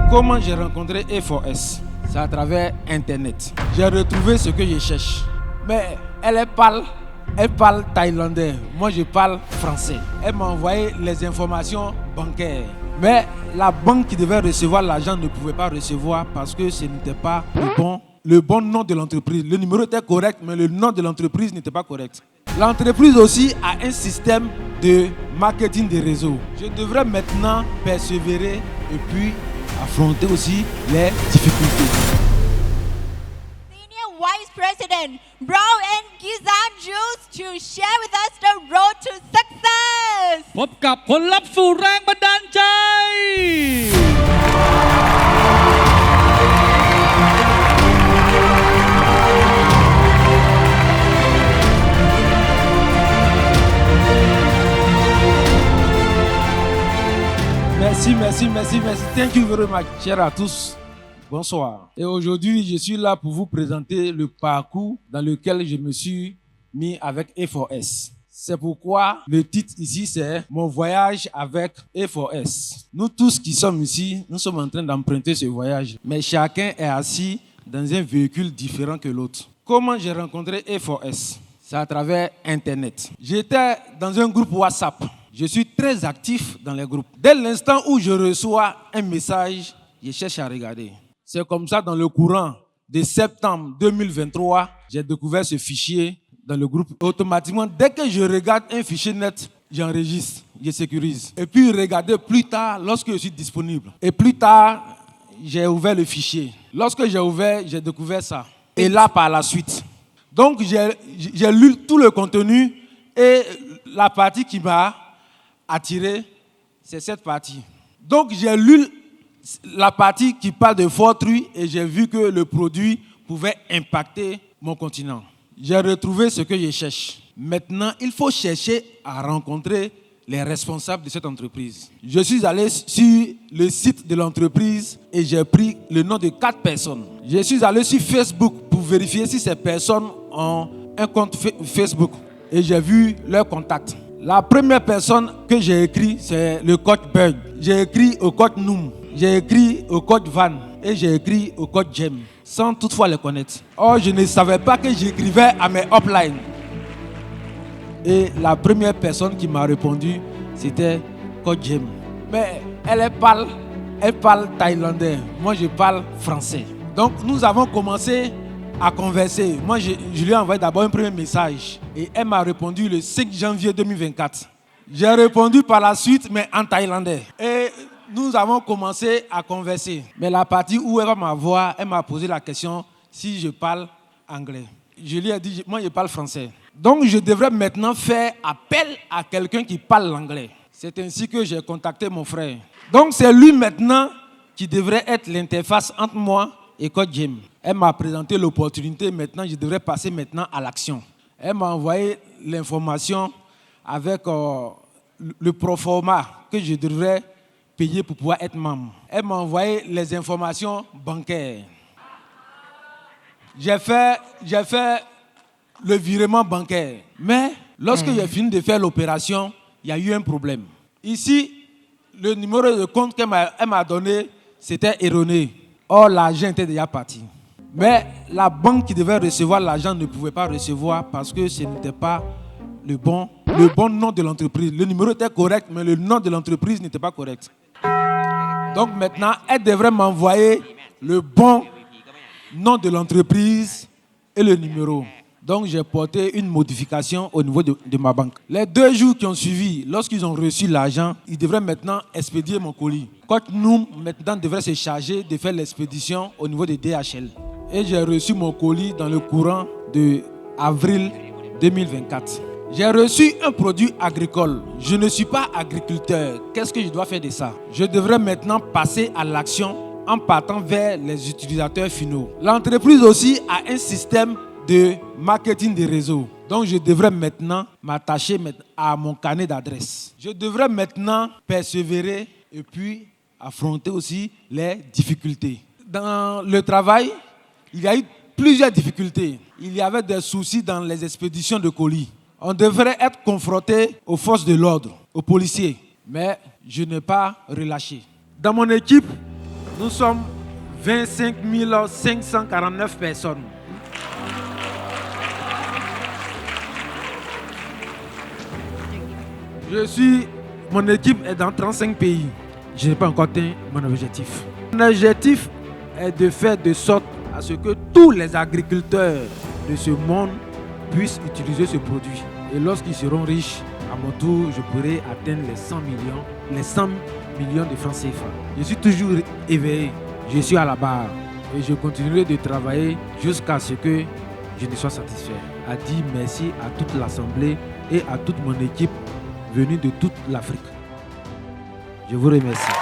Comment j'ai rencontré A4S? C'est à travers Internet. J'ai retrouvé ce que je cherche. Mais elle parle thaïlandais. Moi, je parle français. Elle m'a envoyé les informations bancaires. Mais la banque qui devait recevoir l'argent ne pouvait pas recevoir parce que ce n'était pas le bon nom de l'entreprise. Le numéro était correct, mais le nom de l'entreprise n'était pas correct. L'entreprise aussi a un système de marketing des réseaux. Je devrais maintenant persévérer et puis affronter aussi les difficultés. Senior Vice President Brown and Gizan Jules to share with us the road to success. พบกับผลลัพธ์สู่แรงบันดาลใจ Merci. Thank you very much, chers à tous. Bonsoir. Et aujourd'hui, je suis là pour vous présenter le parcours dans lequel je me suis mis avec A4S. C'est pourquoi le titre ici, c'est mon voyage avec A4S. Nous tous qui sommes ici, nous sommes en train d'emprunter ce voyage. Mais chacun est assis dans un véhicule différent que l'autre. Comment j'ai rencontré A4S? C'est à travers Internet. J'étais dans un groupe WhatsApp. Je suis très actif dans les groupes. Dès l'instant où je reçois un message, je cherche à regarder. C'est comme ça, dans le courant de septembre 2023, j'ai découvert ce fichier dans le groupe. Automatiquement, dès que je regarde un fichier net, j'enregistre, je sécurise. Et puis, regardez plus tard, lorsque je suis disponible. Et plus tard, j'ai ouvert le fichier. Lorsque j'ai ouvert, j'ai découvert ça. Et là, par la suite. Donc, j'ai lu tout le contenu et la partie qui m'a attiré, c'est cette partie. Donc, j'ai lu la partie qui parle de fortuit et j'ai vu que le produit pouvait impacter mon continent. J'ai retrouvé ce que je cherche. Maintenant, il faut chercher à rencontrer les responsables de cette entreprise. Je suis allé sur le site de l'entreprise et j'ai pris le nom de 4 personnes. Je suis allé sur Facebook pour vérifier si ces personnes ont un compte Facebook et j'ai vu leurs contacts. La première personne que j'ai écrit, c'est le coach Bug. J'ai écrit au coach Noom, j'ai écrit au coach Van et j'ai écrit au coach Jem, sans toutefois les connaître. Or, je ne savais pas que j'écrivais à mes uplines. Et la première personne qui m'a répondu, c'était coach Jem. Mais elle parle thaïlandais. Moi, je parle français. Donc, nous avons commencé à converser. Moi, je lui ai envoyé d'abord un premier message. Et elle m'a répondu le 5 janvier 2024. J'ai répondu par la suite, mais en thaïlandais. Et nous avons commencé à converser. Mais la partie où elle va m'avoir, elle m'a posé la question si je parle anglais. Je lui ai dit, moi, je parle français. Donc, je devrais maintenant faire appel à quelqu'un qui parle l'anglais. C'est ainsi que j'ai contacté mon frère. Donc, c'est lui maintenant qui devrait être l'interface entre moi et Coach Jim. Elle m'a présenté l'opportunité. Maintenant, je devrais passer maintenant à l'action. Elle m'a envoyé l'information avec le proforma que je devrais payer pour pouvoir être membre. Elle m'a envoyé les informations bancaires. J'ai fait le virement bancaire. Mais lorsque j'ai fini de faire l'opération, il y a eu un problème. Ici, le numéro de compte qu'elle m'a donné, c'était erroné. Or, l'argent était déjà parti. Mais la banque qui devait recevoir l'argent ne pouvait pas recevoir parce que ce n'était pas le bon nom de l'entreprise. Le numéro était correct, mais le nom de l'entreprise n'était pas correct. Donc maintenant, elle devrait m'envoyer le bon nom de l'entreprise et le numéro. Donc j'ai porté une modification au niveau de ma banque. Les 2 jours qui ont suivi, lorsqu'ils ont reçu l'argent, ils devraient maintenant expédier mon colis. Coach Noom maintenant devrait se charger de faire l'expédition au niveau de DHL. Et j'ai reçu mon colis dans le courant de avril 2024. J'ai reçu un produit agricole. Je ne suis pas agriculteur. Qu'est-ce que je dois faire de ça? Je devrais maintenant passer à l'action en partant vers les utilisateurs finaux. L'entreprise aussi a un système de marketing des réseaux. Donc, je devrais maintenant m'attacher à mon carnet d'adresses. Je devrais maintenant persévérer et puis affronter aussi les difficultés. Dans le travail, il y a eu plusieurs difficultés. Il y avait des soucis dans les expéditions de colis. On devrait être confronté aux forces de l'ordre, aux policiers. Mais je n'ai pas relâché. Dans mon équipe, Nous sommes 25 549 personnes. Mon équipe est dans 35 pays. Je n'ai pas encore atteint mon objectif. Mon objectif est de faire de sorte à ce que tous les agriculteurs de ce monde puissent utiliser ce produit. Et lorsqu'ils seront riches, à mon tour, je pourrai atteindre les 100 millions de francs CFA. Je suis toujours éveillé. Je suis à la barre. Et je continuerai de travailler jusqu'à ce que je ne sois satisfait. A dit merci à toute l'Assemblée et à toute mon équipe venue de toute l'Afrique. Je vous remercie.